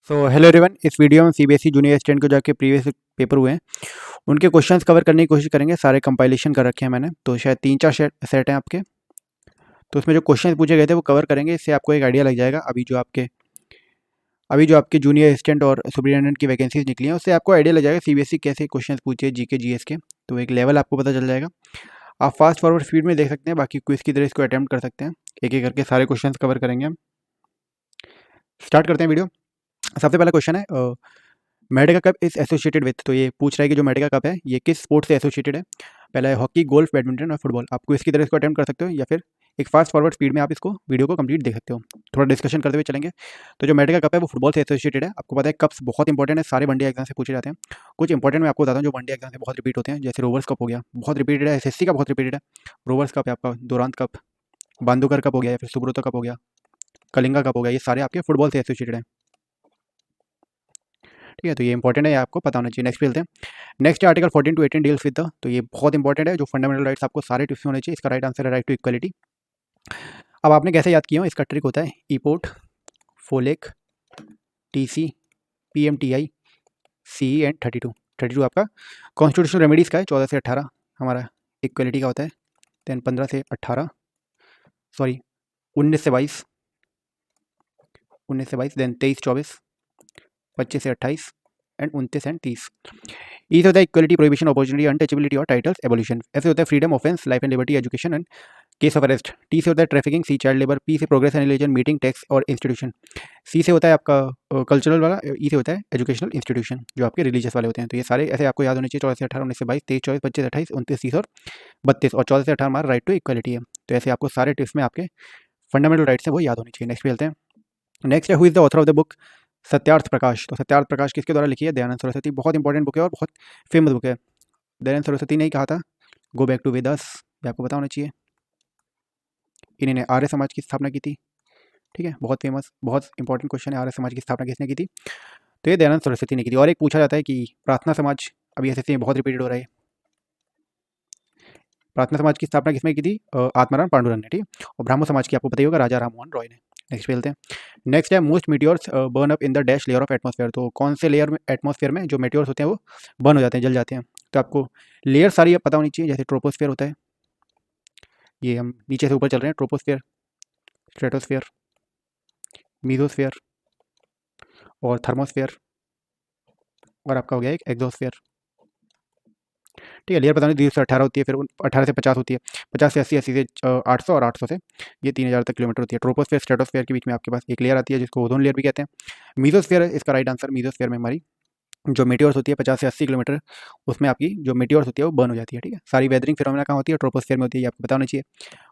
So hello everyone, इस video में CBSE junior stand को जाके प्रीवियस पेपर हुए हैं उनके क्वेश्चंस कवर करने की कोशिश करेंगे। सारे कंपाइलेशन कर रखे हैं मैंने, तो शायद 3-4 सेट हैं आपके। तो उसमें जो क्वेश्चंस पूछे गए थे वो कवर करेंगे। इससे आपको एक आइडिया लग जाएगा अभी जो आपके जूनियर असिस्टेंट और सुपरिटेंडेंट की वैकेंसीज निकली हैं, उससे आपको आइडिया लग जाएगा सीबीएसई कैसे क्वेश्चन पूछे है, जीके जीएस के। तो एक लेवल आपको पता चल जाएगा। आप फास्ट फॉरवर्ड स्पीड में देख सकते हैं, बाकी क्विज की तरह इसको अटैम्प्ट कर सकते हैं। एक एक करके सारे क्वेश्चंस कवर करेंगे हम। स्टार्ट करते हैं वीडियो। सबसे पहला क्वेश्चन है, Medica cup is associated with. तो ये पूछ रहा है कि जो मेडिका कप है ये किस स्पोर्ट से एसोसिएटेड है। पहला है हॉकी, गोल्फ, बैडमिंटन और फुटबॉल। आपको इसकी तरह इसको अटेम्प्ट कर सकते हो, या फिर एक फास्ट फॉरवर्ड स्पीड में आप इसको वीडियो को कंप्लीट देख सकते हो। थोड़ा डिस्कशन करते हुए चलेंगे। तो जो मेडिका कप है वो फुटबॉल से एसोसिएटेड है। आपको पता है कप्स बहुत इंपॉर्टेंट है, सारे वनडे एग्जाम से पूछे जाते हैं। कुछ इंपॉर्टेंट मैं आपको बताता हूँ जो वनडे एग्जाम से बहुत रिपीट होते हैं, जैसे रोवर्स कप हो गया, बहुत रिपीटेड है। एसएससी का बहुत रिपीटेड है। रोवर्स कप है आपका, दुरांत कप, बांदुकर कप हो गया, या फिर सुब्रोतो कप हो गया, कलिंगा कप हो गया। ये सारे आपके फुटबॉल से एसोसिएटेड हैं। ठीक है, तो ये इंपॉर्टेंट है, ये आपको पता होना चाहिए। नेक्स्ट मिलते हैं। Next article 14 to 18 deals with the. तो ये बहुत इंपॉर्टेंट है, जो फंडामेंटल राइट्स आपको सारे टिप्स में होने चाहिए। इसका राइट आंसर है राइट टू इक्वलिटी। अब आपने कैसे याद किया हो, इसका ट्रिक होता है ईपोर्ट, फोलेक, टीसी, पीएमटीआई, सीई एंड 32 आपका कॉन्स्टिट्यूशनल रेमेडीज़ का है। 14 से 18 हमारा इक्वलिटी का होता है। देन 15 से 18, सॉरी 19 से 22, देन 23-24, 25 से 28 एंड 29 एंड 30। ई से होता है इक्वलिटी, प्रोहिबिशन, अपॉर्चुनिटी, अनटचेबिलिटी और टाइटल्स, एबोल्यूशन। ऐसे होता है freedom, offence, life and liberty, education and case of arrest. T से होता है ट्रैफिकिंग, सी चाइल्ड लेबर, पी से progress and religion, meeting, tax और इंस्टीट्यूशन। सी से होता है आपका कल्चरल वाला, ई से होता है एजुकेशनल इंस्टीट्यूशन, जो आपके रिलीजियस वाले होते हैं। तो ये सारे ऐसे आपको याद होने चाहिए। 14 से 18, 19 से 22, 23-24, 25 से 28, 29, 30 और 32। और 14 से 18 हमारा राइट टू इक्वलिटी है। तो ऐसे आपको सारे टिप्स में आपके फंडामेंटल राइट्स हैं वो याद होनी चाहिए। नेक्स्ट पे चलते हैं। नेक्स्ट है who is the author of the book Satyarth Prakash. तो सत्यार्थ प्रकाश किसके द्वारा लिखी है? दयानंद सरस्वती। बहुत इंपॉर्टेंट बुक है और बहुत फेमस बुक है। दयानंद सरस्वती ने ही कहा था गो बैक टू वेदास, ये आपको पता होना चाहिए। इन्हीं ने आर्य समाज की स्थापना की थी। ठीक है, बहुत फेमस, बहुत इंपॉर्टेंट क्वेश्चन है, आर्य समाज की स्थापना किसने की थी? तो ये दयानंद सरस्वती ने की थी। और एक पूछा जाता है कि प्रार्थना समाज, अभी एसएससी में बहुत रिपीटेड हो रहा है, प्रार्थना समाज की स्थापना किसने की थी? आत्माराम पांडुरंग ने। ठीक है, और ब्राह्मण समाज की आपको पता ही होगा, राजा राम मोहन रॉय ने। नेक्स्ट पे चलते हैं। नेक्स्ट है most meteors burn up in the dash layer of atmosphere. तो कौन से लेयर में एटमॉस्फेयर में जो मेटियोर्स होते हैं वो बर्न हो जाते हैं, जल जाते हैं? तो आपको लेयर सारी पता होनी चाहिए। जैसे ट्रोपोस्फेयर होता है, ये हम नीचे से ऊपर चल रहे हैं, ट्रोपोस्फेयर, स्ट्रेटोस्फेयर, मीजोस्फेयर और थर्मोस्फेयर, और आपका हो गया एक एक्सोस्फेयर। ठीक है, लेयर पता नहीं 2 से 18 होती है, फिर 18 से 50 होती है, 50 से 80, 80 से 800 और 800 से ये 3000 तक किलोमीटर होती है। ट्रोपोस्फेयर स्ट्रेटोस्फेयर के बीच में आपके पास एक लेयर आती है जिसको ओजोन लेयर भी कहते हैं। मीजोस्फेयर है इसका राइट आंसर। मीजोस्फेयर में हमारी जो मेटियोर्स होती है 50 से 80 किलोमीटर, उसमें आपकी जो मेटियोर्स होती है वो बर्न हो जाती है। ठीक है, सारी वेदरिंग फिनोमेना कहाँ होती है? ट्रोपोस्फेयर में होती है, ये आपको पता होना चाहिए।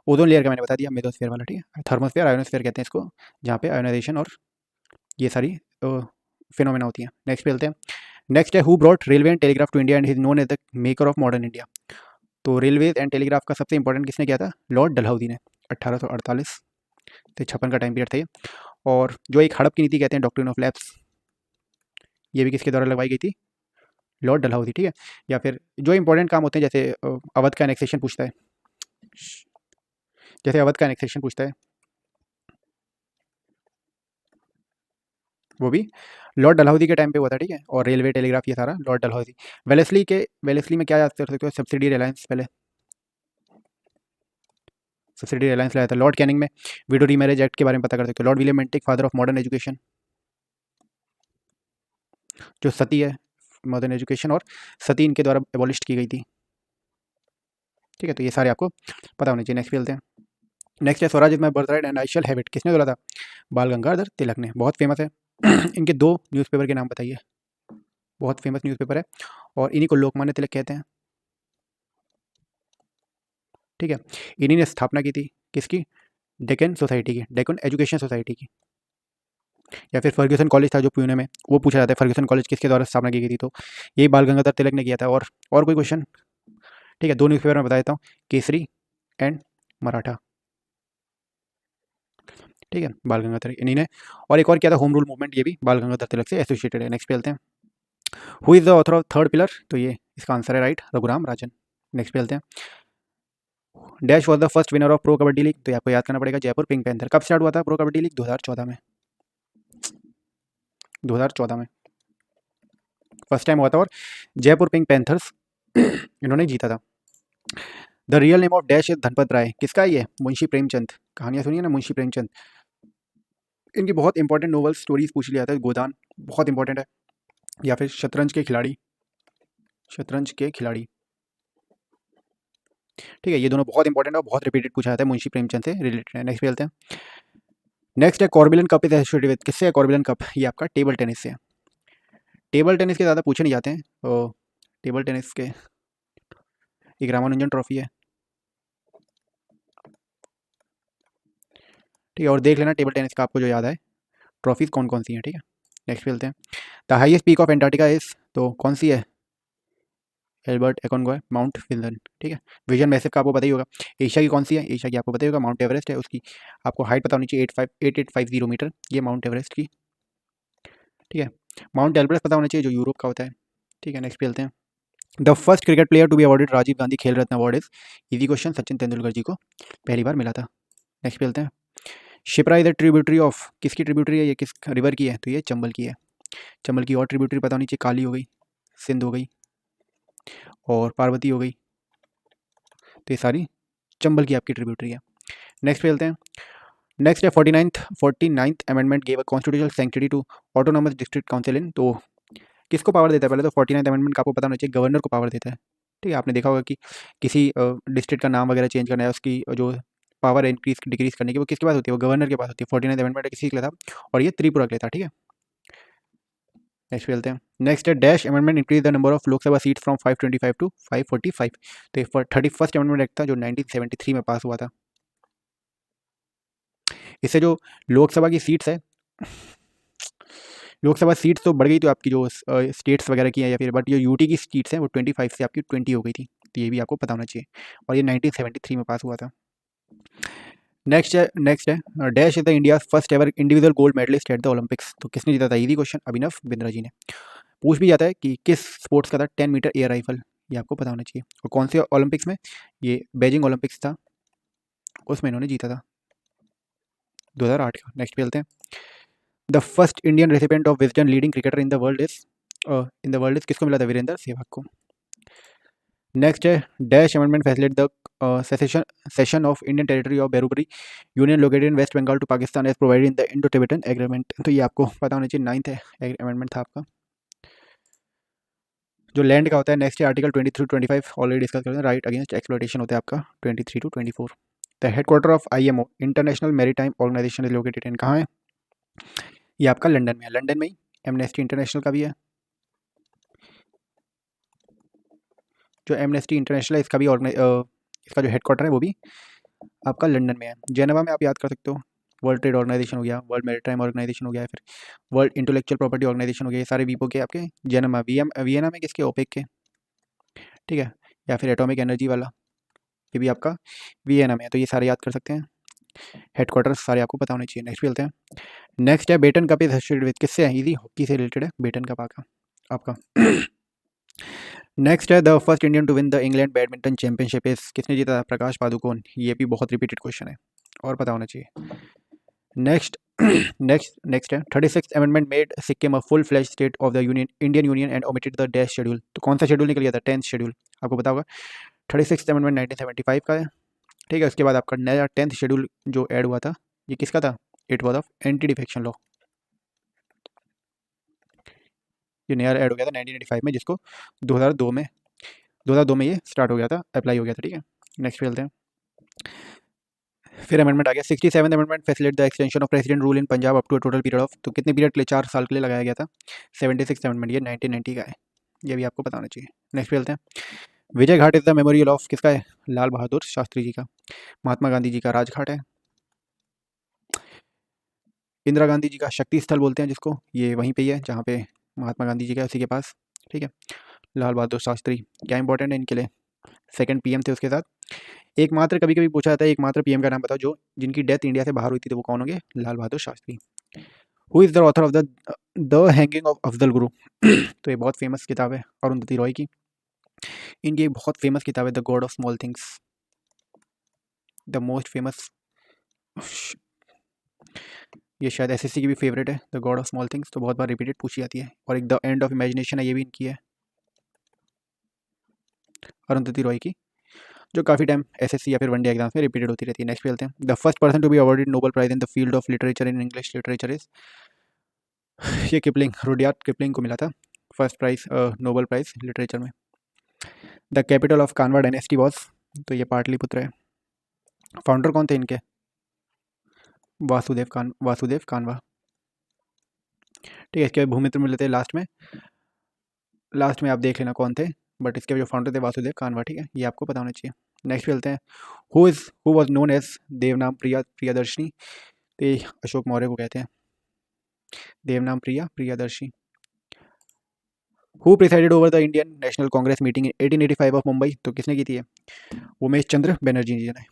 ओजोन लेयर का मैंने बता दिया, मेसोस्फेयर वाला। ठीक है, थर्मोस्फेयर, आयोनोस्फेयर कहते हैं इसको, जहाँ पे आयोनाइजेशन और ये सारी फिनोमेना होती हैं। नेक्स्ट पे चलते हैं। नेक्स्ट है who brought railway and telegraph to India and is known as the maker of modern India. तो रेलवे एंड टेलीग्राफ का सबसे इंपॉर्टेंट किसने किया था? लॉर्ड डलहौजी ने। 1848 से 56 का टाइम पीरियड था ये। और जो एक हड़प की नीति कहते हैं, डॉक्ट्रिन ऑफ लैप्स, ये भी किसके द्वारा लगवाई गई थी? लॉर्ड डलहौजी। ठीक है, या फिर जो इंपॉर्टेंट काम होते हैं, जैसे अवध का एनेक्सेशन पूछता है, जैसे अवध का एनेक्सेशन पूछता है, वो भी लॉर्ड डलहौजी के टाइम पे हुआ था। ठीक है, और रेलवे टेलीग्राफ ये सारा लॉर्ड डलहौजी। वेलेस्ली में क्या याद कर सकते हो? सब्सिडी रिलायंस, पहले सब्सिडी रिलायंस लाया था। लॉर्ड कैनिंग में विडो रीमैरिज एक्ट के बारे में पता कर सकते हो। Lord William Bentinck, father of modern education, जो सती है, मॉडर्न एजुकेशन और सती इनके द्वारा एबॉलिश की गई थी। ठीक है, तो ये सारे आपको पता होने चाहिए। नेक्स्ट पे चलते हैं। नेक्स्ट है Swaraj is my birth right and I shall have it, किसने बोला था? बाल गंगाधर तिलक ने। बहुत फेमस है। इनके 2 न्यूज़पेपर के नाम बताइए। बहुत फेमस न्यूज़पेपर है और इन्हीं को लोकमान्य तिलक कहते हैं। ठीक है, इन्हीं ने स्थापना की थी किसकी? डेक्कन सोसाइटी की, डेक्कन एजुकेशन सोसाइटी की। या फिर फर्ग्यूसन कॉलेज था जो पुणे में, वो पूछा जाता है फर्ग्यूसन कॉलेज किसके द्वारा स्थापना की गई थी? तो यही बाल गंगाधर तिलक ने किया था। और कोई क्वेश्चन? ठीक है, 2 न्यूज़पेपर में बता देता हूँ, केसरी एंड मराठा। ठीक है, बाल गंगाधर इन्हीं ने। और एक और क्या था, होम रूल मूवमेंट, ये भी बाल गंगाधर तिलक से एसोसिएटेड है। नेक्स्ट पे चलते हैं। Who is the author of third pillar? तो ये इसका आंसर है राइट, रघुराम राजन। नेक्स्ट पे चलते हैं। Dash was the first winner of pro kabaddi league. तो ये आपको याद करना पड़ेगा, जयपुर पिंक पैंथर। कब स्टार्ट हुआ था प्रो कबड्डी लीग? 2014 में। 2014 में फर्स्ट टाइम हुआ था, और जयपुर पिंक पैंथर्स इन्होंने जीता था। The real name of dash is Dhanpat Rai, किसका है ये? मुंशी प्रेमचंद। कहानियाँ सुनिए ना, मुंशी प्रेमचंद। इनकी बहुत इंपॉर्टेंट नोवेल स्टोरीज पूछ लिया था। गोदान बहुत इंपॉर्टेंट है, या फिर शतरंज के खिलाड़ी, शतरंज के खिलाड़ी। ठीक है, ये दोनों बहुत इंपॉर्टेंट है और बहुत रिपीटेड पूछा जाता है, मुंशी प्रेमचंद से रिलेटेड है। नेक्स्ट पे चलते हैं। नेक्स्ट है कॉर्बिलन कप इज एसोसिएटेड विद, किससे है कॉर्बिलन कप? ये आपका टेबल टेनिस से है। टेबल टेनिस के ज़्यादा पूछे नहीं जाते हैं, तो टेबल टेनिस के एक रामानुजन ट्रॉफी है। ठीक है, और देख लेना टेबल टेनिस का आपको जो याद है ट्रॉफीज कौन कौन सी हैं। ठीक है, नेक्स्ट पे चलते हैं। The highest peak of Antarctica is, तो कौन सी है? Elbert Aconcagua, mount Wilson. ठीक है, विजन मैसिव का आपको पता ही होगा। एशिया की कौन सी है? एशिया की आपको पता ही होगा, माउंट एवरेस्ट है। उसकी आपको हाइट पता होनी चाहिए, 8850 मीटर, ये माउंट एवरेस्ट की। ठीक है, माउंट एल्ब्रस पता होना चाहिए, जो यूरोप का होता है। ठीक है, नेक्स्ट पे चलते हैं। The first cricket player to be awarded Rajiv Gandhi Khel Ratna award is, easy question, Sachin Tendulkar ji को पहली बार मिला था। नेक्स्ट पे चलते हैं। Shipra is the tributary of, किसकी ट्रिब्यूटरी है ये, किस रिवर की है? तो ये चंबल की है। चंबल की और ट्रिब्यूटरी पता होनी चाहिए, काली हो गई, सिंध हो गई, और पार्वती हो गई, तो ये सारी चंबल की आपकी ट्रिब्यूटरी है। नेक्स्ट पे चलते हैं। नेक्स्ट है 49th amendment gave a constitutional sanctity to autonomous district council in, तो किसको पावर देता है? पहले तो 49th अमेंडमेंट का आपको पता होना चाहिए, गवर्नर को पावर देता है। ठीक है, आपने देखा होगा कि किसी डिस्ट्रिक्ट का नाम वगैरह चेंज करना है, उसकी जो पावर इंक्रीज डिक्रीज करने की, वो किसके पास होती है? वो गवर्नर के पास होती है। 49th अमेंडमेंट किसी के लिए था? और ये त्रिपुरा के लिए था। ठीक है, नेक्स्ट चलते हैं। नेक्स्ट है dash amendment increase the number of Lok Sabha seats from 525 to 545, तो ये 31st अमेंडमेंट एक्ट था जो 1973 में पास हुआ था। इससे जो लोकसभा की सीट्स है, लोकसभा सीट्स तो बढ़ गई, तो आपकी जो स्टेट्स वगैरह की है, या फिर बट जो यूटी की सीट्स हैं वो 25 से आपकी 20 हो गई थी, तो ये भी आपको पता होना चाहिए, और ये 1973 में पास हुआ था। नेक्स्ट है dash is the India first ever individual gold medallist at the Olympics, तो किसने जीता था? इजी क्वेश्चन, अभिनव बिंद्रा जी ने। पूछ भी जाता है कि किस स्पोर्ट्स का था 10 मीटर एयर राइफल, ये आपको पता होना चाहिए। और कौन से ओलंपिक्स में? ये बेजिंग ओलंपिक्स था, उसमें इन्होंने जीता था 2008 का। नेक्स्ट पे चलते हैं। The first Indian recipient of Wisden leading cricketer in the world is किसको मिला था? वीरेंद्र सहवाग को। नेक्स्ट है dash amendment facilitate the cession of Indian territory of Berubari union located in West Bengal to Pakistan as provided in the Indo Tibetan agreement, तो ये आपको पता होना चाहिए, 9th है अमेंडमेंट था आपका, जो लैंड का होता है। नेक्स्ट है आर्टिकल 23-25 ऑलरेडी डिस्कस करते हैं, राइट अगेंस्ट एक्सप्लॉयटेशन होता है आपका 23-24। The headquarter of IMO International Maritime Organization is located in, कहाँ है? ये आपका लंदन में है। लंदन में ही एमनेस्टी इंटरनेशनल का भी है, जो एमनेस्टी इंटरनेशनल है इसका भी इसका जो हेडक्वार्टर है वो भी आपका लंदन में है। जेनेवा में आप याद कर सकते हो, वर्ल्ड ट्रेड ऑर्गेनाइजेशन हो गया, वर्ल्ड मैरीटाइम ऑर्गेनाइजेशन हो गया, फिर वर्ल्ड इंटेलेक्चुअल प्रॉपर्टी ऑर्गेनाइजेशन हो गया, ये सारे वीपो के आपके जेनेवा। वियना में किसके? ओपेक के। ठीक है, या फिर एटॉमिक एनर्जी वाला, ये भी आपका वियना में है, तो ये सारे याद कर सकते हैं, हेडक्वार्टर्स सारे आपको पता होने चाहिए। नेक्स्ट भी चलते हैं। नेक्स्ट है baton cup is associated with, किससे है? इजी, हॉकी से रिलेटेड है बेटन कप आपका। नेक्स्ट है the first Indian to win the England badminton championship is, किसने जीता? प्रकाश पादुकोण, ये भी बहुत रिपीटेड क्वेश्चन है और पता होना चाहिए। नेक्स्ट नेक्स्ट है 36th amendment made Sikkim a full flash state of the union Indian union and omitted the dash schedule, तो कौन सा शेड्यूल निकल गया था? 10th शेड्यूल, आपको पता होगा। 36th अमेंडमेंट 1975 का है। ठीक है, उसके बाद आपका नया 10th शेड्यूल जो ऐड हुआ था, ये किसका था? It was of anti defection law, ये नया ऐड हो गया था 1985 में, जिसको 2002 में ये स्टार्ट हो गया था, अप्लाई हो गया था। ठीक है, नेक्स्ट चलते हैं। फिर अमेंडमेंट आ गया 67th amendment facilitate the extension of president rule in Punjab up to a total period of, तो कितने पीरियड के लिए? 4 साल के लिए लगाया गया था। 76th अमेंडमेंट, ये 1990 का है, ये भी आपको पता होना चाहिए। नेक्स्ट चलते हैं। Vijay Ghat is the memorial of, किसका है? लाल बहादुर शास्त्री जी का। महात्मा गांधी जी का राजघाट है। इंदिरा गांधी जी का शक्ति स्थल बोलते हैं जिसको, ये वहीं पे ही है जहाँ पे महात्मा गांधी जी का, उसी के पास। ठीक है, लाल बहादुर शास्त्री क्या इंपॉर्टेंट है इनके लिए? सेकंड पीएम थे उसके साथ। एकमात्र, कभी कभी पूछा जाता है एकमात्र पीएम का नाम बताओ जो जिनकी डेथ इंडिया से बाहर हुई थी, तो वो कौन होंगे? Lal Bahadur Shastri. Who is the author of the hanging of Afzal Guru, तो ये बहुत फेमस किताब है अरुंधति रॉय की। इनकी एक बहुत फेमस किताब है the God of small things, the most famous. ये शायद एसएससी की भी फेवरेट है, the God of small things, तो बहुत बार रिपीटेड पूछी जाती है। और एक द एंड ऑफ इमेजिनेशन है, ये भी इनकी है, अरुंधति रॉय की, जो काफ़ी टाइम एसएससी या फिर वनडे एग्जाम्स में रिपीटेड होती रहती है। नेक्स्ट पे चलते हैं। The first person to be awarded Nobel prize in the field of literature in English literature is, ये किपलिंग, रुडयार्ड किपलिंग को मिला था first prize, Nobel prize literature में। The capital of Kanva dynasty was, तो ये पाटलिपुत्र है। फाउंडर कौन थे इनके? वासुदेव कानवा। ठीक है, इसके भूमित्र मिलते हैं लास्ट में आप देख लेना कौन थे, बट इसके जो फाउंडर थे वासुदेव कानवा। ठीक है, ये आपको पता होना चाहिए। नेक्स्ट चलते हैं। Who was known as Devanam Priyadarshini, तो ये अशोक मौर्य को कहते हैं Devanam Priyadarshi. Who presided over the Indian National Congress meeting in 1885 of Mumbai, तो किसने की थी ये? उमेश चंद्र बनर्जी जी ने।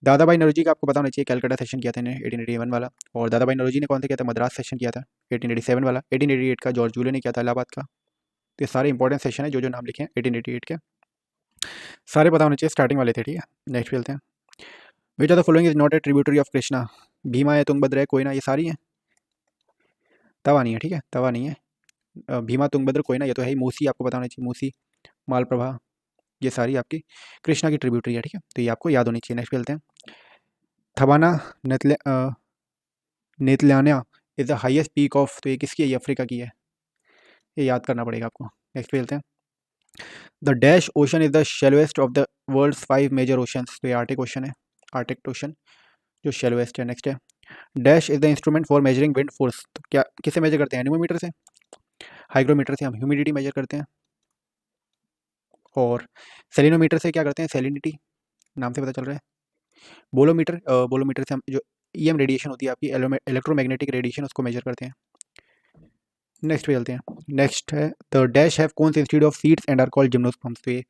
दादा भाई नौरोजी का आपको पता होना चाहिए, कैलकाटा सेशन किया था इन्हें 1881 वाला। और दादा भाई नौरोजी ने कौन सा किया था? मद्रास सेशन किया था 1887 वाला। 1888 का जॉर्ज जूले ने किया था इलाहाबाद का। तो ये सारे इंपॉर्टेंट सेशन है, जो नाम लिखे हैं 1888 के, सारे पता होने चाहिए, स्टार्टिंग वाले थे। ठीक है, नेक्स्ट चलते हैं। Which of the following is not a tributary of Krishna, Bhima है, तुंगभद्र है, कोयना, ये सारी हैं। तवा नहीं है, ठीक है, तवा नहीं है। भीमा, तुंगभद्र, कोयना, ये तो है ही। मूसी आपको पता होना चाहिए, मूसी, मालप्रभा, ये सारी आपकी कृष्णा की ट्रिब्यूटरी है। ठीक है, तो ये आपको याद होनी चाहिए। नेक्स्ट चलते हैं। Thabana Ntlenyana is the highest peak of, तो ये किसकी है? ये अफ्रीका की है, ये याद करना पड़ेगा आपको। नेक्स्ट चलते हैं। The dash ocean is the shallowest of the world's 5 major oceans, तो ये आर्टिक ओशन है, आर्टिक ओशन जो शेलोएस्ट है। नेक्स्ट है। Dash is the instrument for measuring wind force, तो क्या किससे मेजर करते हैं? एनीमोमीटर से, हाइग्रोमीटर से हम ह्यूमिडिटी मेजर करते हैं, और सेलिनोमीटर से क्या करते हैं? सेलिनिटी, नाम से पता चल रहा है। बोलोमीटर से हम जो ईएम रेडिएशन होती है आपकी, इलेक्ट्रोमैग्नेटिक रेडिएशन, उसको मेजर करते हैं। नेक्स्ट पे चलते हैं। नेक्स्ट है the dash have cones instead of seeds and are called gymnosperms, तो ये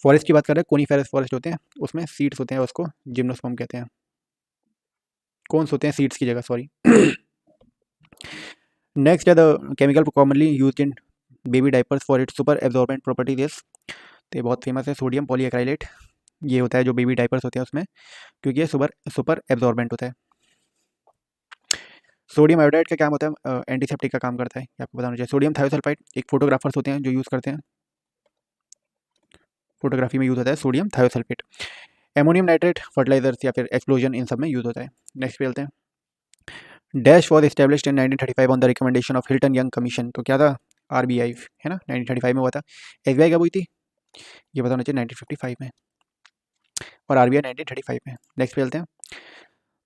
फॉरेस्ट की बात कर रहे हैं, कोनीफेरस फॉरेस्ट होते हैं, उसमें सीड्स होते हैं, उसको जिम्नोस्पर्म कहते हैं। कोन्स होते हैं सीड्स की जगह, सॉरी। नेक्स्ट है the chemical commonly used in baby diapers for its super absorbent properties is, तो ये बहुत फेमस है, सोडियम पॉलीएक्राइलेट। ये होता है जो बेबी डाइपर्स होते हैं उसमें, क्योंकि ये सुपर एब्जॉर्बेंट होता है। सोडियम आयोडाइड का काम होता है? एंटीसेप्टिक का काम करता है, ये आपको बताना चाहिए। सोडियम थायोसल्फाइड, एक फोटोग्राफर्स होते हैं जो यूज़ करते हैं, फोटोग्राफी में यूज़ होता है sodium thiosulphate. Ammonium nitrate fertilisers या फिर एक्सप्लोजन, इन सब में यूज़ होता है। नेक्स्ट पे चलते हैं। Dash was established in 1935 on the recommendation of Hilton young commission, तो क्या था? आरबीआई है ना, 1935 में हुआ था। एसबीआई कब हुई थी? ये बताना चाहिए 1955 में, और आरबीआई 1935 में। नेक्स्ट पे चलते हैं।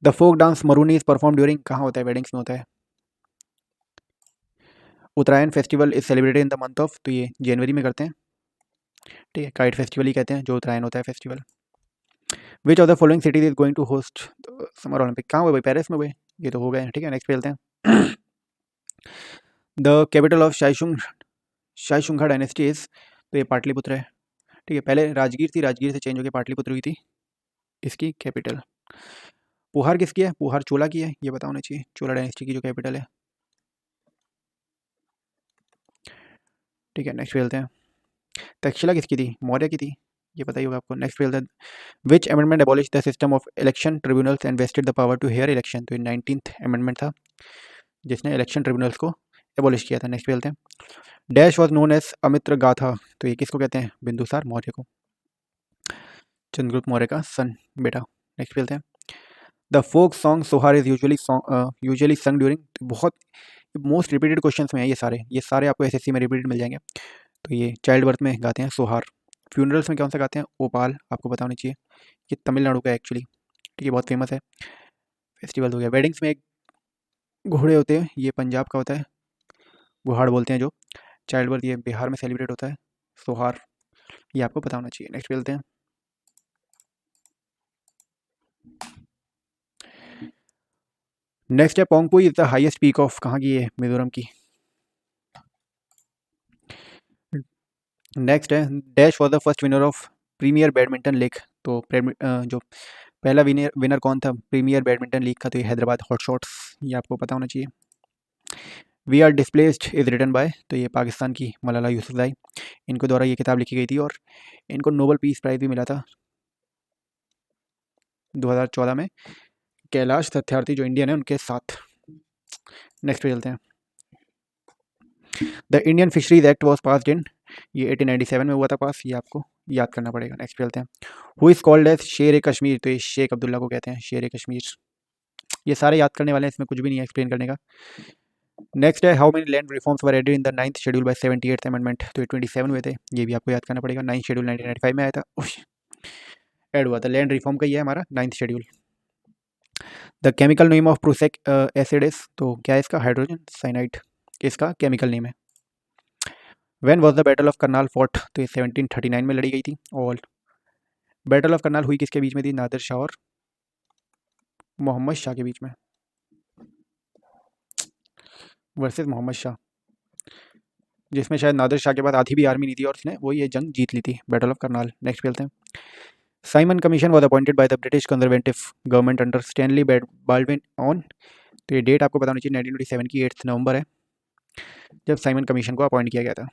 The folk dance Maruni is perform during, कहाँ होता है? वेडिंग्स में होता है। Uttarayan festival is celebrated in the month of, तो ये जनवरी में करते हैं। ठीक है, काइट फेस्टिवल ही कहते हैं जो उत्तरायण होता है festival. Which of the following cities is going to host summer Olympic, कहाँ हुए भाई? पेरिस में हुए, ये तो हो गए। ठीक है, नेक्स्ट पे चलते हैं। The capital of Shaishunaga dynasty is, तो ये पाटलिपुत्र है। ठीक है, पहले राजगीर थी, राजगीर से चेंज होकर पाटलिपुत्र हुई थी इसकी कैपिटल। पुहार किसकी है? पुहार चोला की है, ये पता होना चाहिए, चोला डायनेस्टी की जो कैपिटल है। ठीक है, नेक्स्ट चलते हैं। तक्षशिला किसकी थी? मौर्य की थी, ये पता ही होगा आपको। नेक्स्ट चलते हैं। Which amendment abolish the system of election tribunals and vested the power to hear election, तो ये 19th अमेंडमेंट था जिसने इलेक्शन ट्रिब्यूनल्स को एबॉलिश किया था। नेक्स्ट चलते हैं। डैश वॉज नोन एज अमित्र गाथा, तो ये किसको कहते हैं? बिंदुसार मौर्य को, चंद्रगुप्त मौर्य का सन बेटा। नेक्स्ट चलते हैं। The folk song Sohar is usually sung during, बहुत मोस्ट रिपीटेड क्वेश्चन में है ये सारे आपको एसएससी में रिपीटेड मिल जाएंगे। तो ये चाइल्ड बर्थ में गाते हैं सोहार। फ्यूनरल्स में कौन सा गाते हैं? ओपाल, आपको पता होनी चाहिए, ये तमिलनाडु का एक्चुअली। ठीक है, बहुत फेमस है, फेस्टिवल हो गया। वेडिंग्स में एक घोड़े होते हैं, ये पंजाब का होता है, गुहाड़ बोलते हैं जो। चाइल्ड बर्थ ये बिहार में सेलिब्रेट होता है, सोहार, ये आपको पता होना चाहिए। नेक्स्ट चलते हैं। नेक्स्ट है Phawngpui is the highest peak of, कहाँ की है? मिजोरम की। नेक्स्ट है। Dash was the first winner of Premier Badminton League, तो जो पहला विनर कौन था प्रीमियर बैडमिंटन लीग का? तो ये हैदराबाद हॉटशॉट्स, ये आपको पता होना चाहिए। We are displaced is written by, तो ये पाकिस्तान की मलाला यूसुफजई, इनको द्वारा ये किताब लिखी गई थी, और इनको नोबेल पीस प्राइज़ भी मिला था 2014 में, कैलाश सत्यार्थी जो इंडियन है उनके साथ। नेक्स्ट पे चलते हैं। The Indian fisheries act was passed in, ये 1897 में हुआ था पास, ये आपको याद करना पड़ेगा। नेक्स्ट पे चलते हैं। हु इज़ कॉल्ड एज शेर ए कश्मीर, तो ये शेख अब्दुल्ला को कहते हैं शेर ए कश्मीर। ये सारे याद करने वाले हैं, इसमें कुछ भी नहीं है एक्सप्लेन करने का। नेक्स्ट है how many land reforms were added in the 9th schedule by 78th amendment, तो ये 27 हुए थे, ये भी आपको याद करना पड़ेगा। 9th शेड्यूल 1995 में आया था, ऐड हुआ था। लैंड रिफॉर्म का ही है हमारा 9th schedule. The chemical name of prussic acid is, तो क्या है इसका, हाइड्रोजन साइनाइड इसका केमिकल नेम है। When was the battle of Karnal fought, तो ये 1739 में लड़ी गई थी। और बैटल ऑफ करनाल हुई किसके बीच में थी, नादिर शाह और मोहम्मद शाह के बीच में, वर्सेस मोहम्मद शाह, जिसमें शायद नादिर शाह के बाद आधी भी आर्मी नहीं थी और उसने वो ये जंग जीत ली थी, बैटल ऑफ करनाल। नेक्स्ट खेलते हैं। Simon commission was appointed by the British conservative government under Stanley Baldwin on, तो ये डेट आपको पता होनी चाहिए, 1927 की 8 नवंबर है जब साइमन कमीशन को अपॉइंट किया गया था।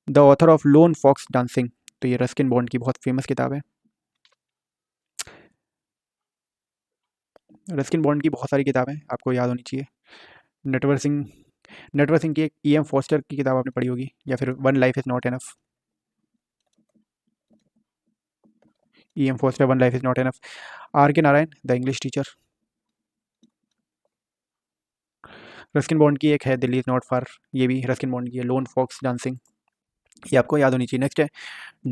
The author of lone fox dancing, तो ये रस्किन बॉन्ड की बहुत फेमस किताब है। रस्किन बॉन्ड की बहुत सारी किताबें आपको याद होनी चाहिए। नटवर सिंह की एक E.M. फॉस्टर की किताब आपने पढ़ी होगी, या फिर one life is not enough. E.M. Foster, one life is not enough. R.K. Narayan, the English teacher. Ruskin bond की एक है दिल्ली इज़ नॉट फार, ये भी रस्किन बॉन्ड की है। लोन फॉक्स डांसिंग, ये आपको याद होनी चाहिए। नेक्स्ट है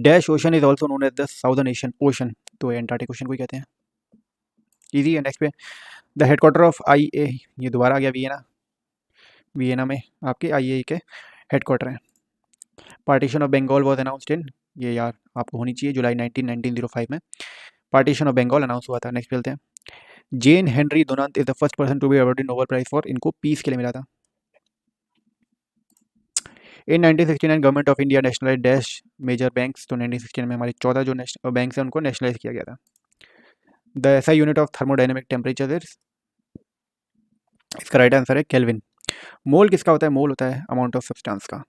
dash ocean is also known as the southern Asian ocean, तो एंटार्क्टिक ओशन को ही कहते हैं। इजी है। नेक्स्ट पे द हेडक्वार्टर ऑफ IA, ये दोबारा आ गया वियना, वियना में आपके IA के हेडक्वार्टर हैं। Partition of Bengal was announced in, ये यार आपको होनी चाहिए, जुलाई 1905 में पार्टीशन ऑफ बंगाल अनाउंस हुआ था। नेक्स्ट चलते हैं। Jean Henry Dunant is the first person to be awarded Nobel Prize for, इनको पीस के लिए मिला था। In 1969 government of India nationalise dash major banks, तो 1969 में हमारे 14 जो बैंक्स हैं उनको नेशनलाइज किया गया था। The SI unit of thermodynamic temperature is, इसका राइट आंसर है केल्विन। मोल किसका होता है, मोल होता है अमाउंट ऑफ सब्सटेंस का।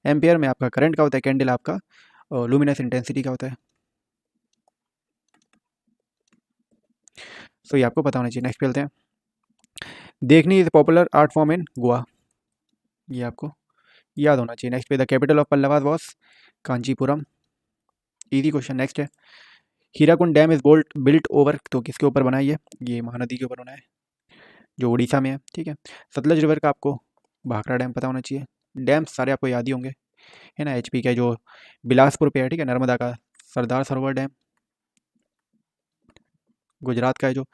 एम्पियर में आपका करंट का होता है, कैंडल आपका लुमिनस इंटेंसिटी का होता है। सो ये आपको पता होना चाहिए। नेक्स्ट चलते हैं। Dekhni is popular art form in Goa, ये आपको याद होना चाहिए। नेक्स्ट पे the capital of Pallavas was Kanchipuram, easy question. Next है Hirakud dam is built over, तो किसके ऊपर बना है ये महानदी के ऊपर बना है जो उड़ीसा में है, ठीक है। सतलज रिवर का आपको भाखड़ा डैम पता होना चाहिए। डैम सारे आपको याद ही होंगे, है ना। HP का जो बिलासपुर पे है, ठीक है। नर्मदा का सरदार सरोवर डैम, गुजरात का है जो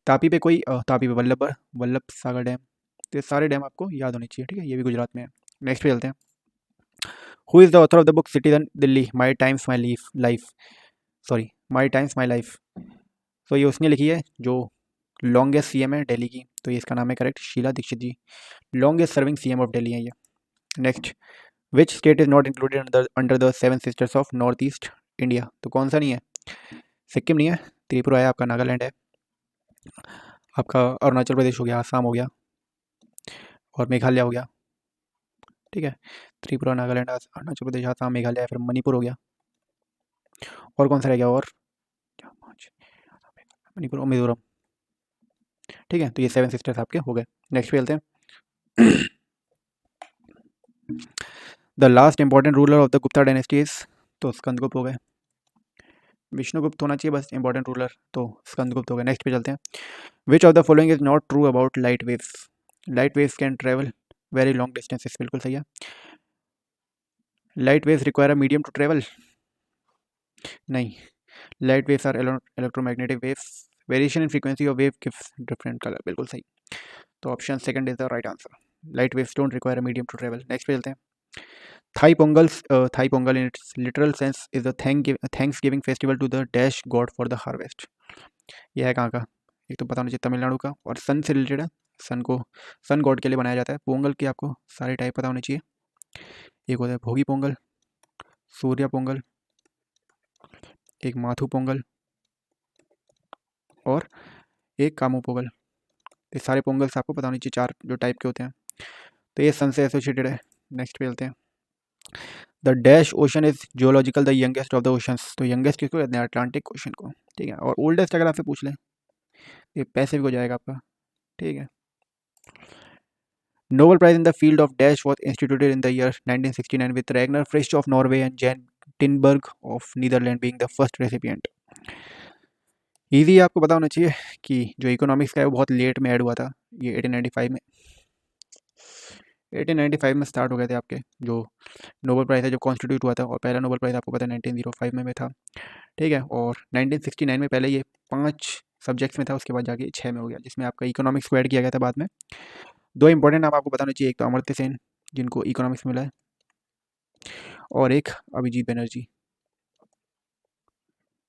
तापी पे कोई तापी पे वल्लभ सागर डैम, तो ये सारे डैम आपको याद होने चाहिए, ठीक है। ये भी गुजरात में है। नेक्स्ट पे चलते हैं। Who is the author of the book citizen Delhi my times my life, sorry my times my life, तो ये उसने लिखी है जो लॉन्गेस्ट CM है दिल्ली की, तो ये इसका नाम है correct Sheila Dikshit ji, longest serving CM of Delhi है ये। Next which state is not included under the 7 sisters of north east India, तो कौन सा नहीं है, सिक्किम नहीं है, त्रिपुरा है आपका, नागालैंड है आपका, अरुणाचल प्रदेश हो गया, आसाम हो गया और मेघालय हो गया, ठीक है। त्रिपुरा, नागालैंड, अरुणाचल प्रदेश, आसाम, मेघालय, फिर मणिपुर हो गया, और कौन सा रह गया, और मणिपुर और मिजोरम, ठीक है। तो ये 7 सिस्टर्स आपके हो गए। नेक्स्ट पे चलते हैं। The last important ruler of the Gupta dynasty is, तो स्कंदगुप्त हो गए। विष्णुगुप्त होना चाहिए बस इंपॉर्टेंट रूलर, तो स्कंदगुप्त हो गए। नेक्स्ट पे चलते हैं। Which of the following is not true about light waves, light waves can travel very long distances, बिल्कुल सही है। Light waves require a medium to travel, नहीं। Light waves are electromagnetic waves, variation in frequency of wave gives different colour, बिल्कुल सही। तो option second is the right answer, light waves don't require a medium to travel. Next पे चलते हैं। Thai Pongal in it's literal sense is the thanks giving festival to the dash god for the harvest, यह है कहाँ का, एक तो पता होना चाहिए, तमिलनाडु का, और सन से रिलेटेड है, सन गॉड के लिए बनाया जाता है। पोंगल की आपको सारे टाइप पता होने चाहिए, एक होता है भोगी पोंगल, सूर्य पोंगल, एक माथु पोंगल और एक कामू पोंगल, ये सारे पोंगल्स आपको पता होनी चाहिए, 4 जो टाइप के होते हैं, तो ये सन से एसोसिएटेड है। नेक्स्ट पे चलते हैं। The dash ocean is geological the youngest of the oceans, तो यंगेस्ट किसको कहते हैं? अटलांटिक ओशन को, ठीक है। और ओल्डेस्ट अगर आपसे पूछ लें, ये पैसिफिक हो जाएगा आपका, ठीक है। Nobel prize in the field of dash was instituted in the year 1969 with Ragnar Frisch of Norway and Jan Tinbergen of Netherland being the first recipient. Easy आपको पता होना चाहिए कि जो इकोनॉमिक्स का है वो बहुत लेट में ऐड हुआ था, ये 1895 में स्टार्ट हो गए थे आपके जो नोबेल प्राइज़ है, जो कॉन्स्टिट्यूट हुआ था। और पहला नोबेल प्राइज़ आपको पता है 1905 में था, ठीक है। और 1969 में पहले ये 5 सब्जेक्ट्स में था, उसके बाद जाके 6 में हो गया, जिसमें आपका इकोनॉमिक्स को ऐड किया गया था बाद में। 2 इंपॉर्टेंट नाम आपको बताना चाहिए, एक तो अमर्त्य सेन जिनको इकोनॉमिक्स मिला है, और एक अभिजीत बनर्जी,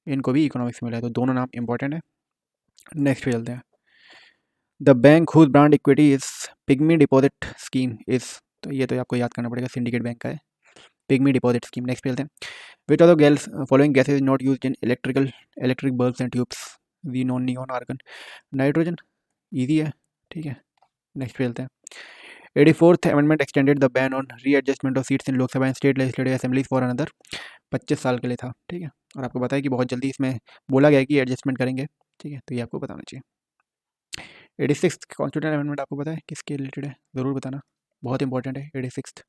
इनको भी इकोनॉमिक्स मिला है, तो दोनों नाम इंपॉर्टेंट है। नेक्स्ट पे चलते हैं। The bank whose brand equity is pigmy deposit scheme is, तो ये तो आपको याद करना पड़ेगा, सिंडिकेट बैंक का है पिग्मी डिपॉजिट स्कीम। नेक्स्ट पे चलते हैं। Which are the gas following gases is not used in electric bulbs and tubes? We non neon argon nitrogen, easy है, ठीक है। नेक्स्ट पे चलते हैं। 84th amendment extended the ban on readjustment of seats in Lok Sabha and state legislative assemblies for another 25 साल के लिए था, ठीक है। और आपको पता है कि बहुत जल्दी इसमें बोला गया है कि एडजस्टमेंट करेंगे, ठीक है, तो ये आपको बताना चाहिए। 86th कॉन्स्टिट्यूशन अमेंडमेंट आपको पता है किसके रिलेटेड है? ज़रूर बताना, बहुत इंपॉर्टेंट है। 86th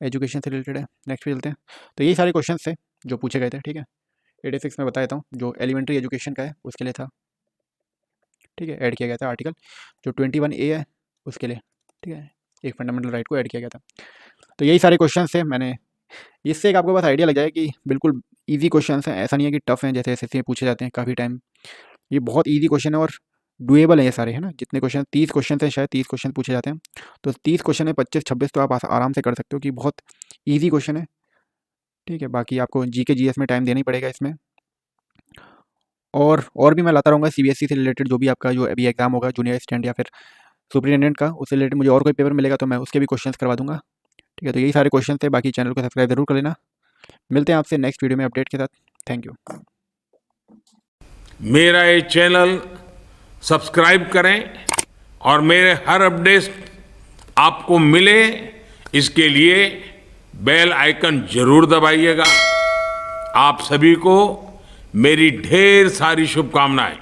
एजुकेशन से रिलेटेड है। नेक्स्ट पे चलते हैं। तो यही सारे क्वेश्चन थे जो पूछे गए थे, ठीक है। 86 में बता देता हूँ, जो एलिमेंट्री एजुकेशन का है उसके लिए था, ठीक है, ऐड किया गया था आर्टिकल। जो 21A है उसके लिए, ठीक है, एक फंडामेंटल राइट को ऐड किया गया था। तो यही सारे क्वेश्चन थे, मैंने इससे एक आपको बस आइडिया लग जाए कि बिल्कुल ईजी क्वेश्चन हैं, ऐसा नहीं है कि टफ हैं जैसे एसएससी में पूछे जाते हैं काफ़ी टाइम। ये बहुत ईजी क्वेश्चन है और डुएबल है ये सारे, है ना। जितने क्वेश्चन 30 क्वेश्चन हैं, शायद 30 क्वेश्चन पूछे जाते हैं, तो 30 क्वेश्चन में 25-26 तो आप आराम से कर सकते हो कि बहुत ईजी क्वेश्चन है, ठीक है। बाकी आपको जीके जीएस में टाइम देना ही पड़ेगा इसमें। और भी मैं लाता रहूँगा सीबीएसई से रिलेटेड, जो भी आपका जो अभी एग्जाम होगा जूनियर असिस्टेंट या फिर सुपरिटेंडेंट का, उससे रिलेटेड मुझे और कोई पेपर मिलेगा तो मैं उसके भी क्वेश्चंस करवा दूंगा, ठीक है। तो यही सारे क्वेश्चन थे, बाकी चैनल को सब्सक्राइब जरूर कर लेना। मिलते हैं आपसे नेक्स्ट वीडियो में अपडेट के साथ। Thank you. मेरा ये चैनल सब्सक्राइब करें और मेरे हर अपडेट आपको मिले, इसके लिए बेल आइकन जरूर दबाइएगा। आप सभी को मेरी ढेर सारी शुभकामनाएं।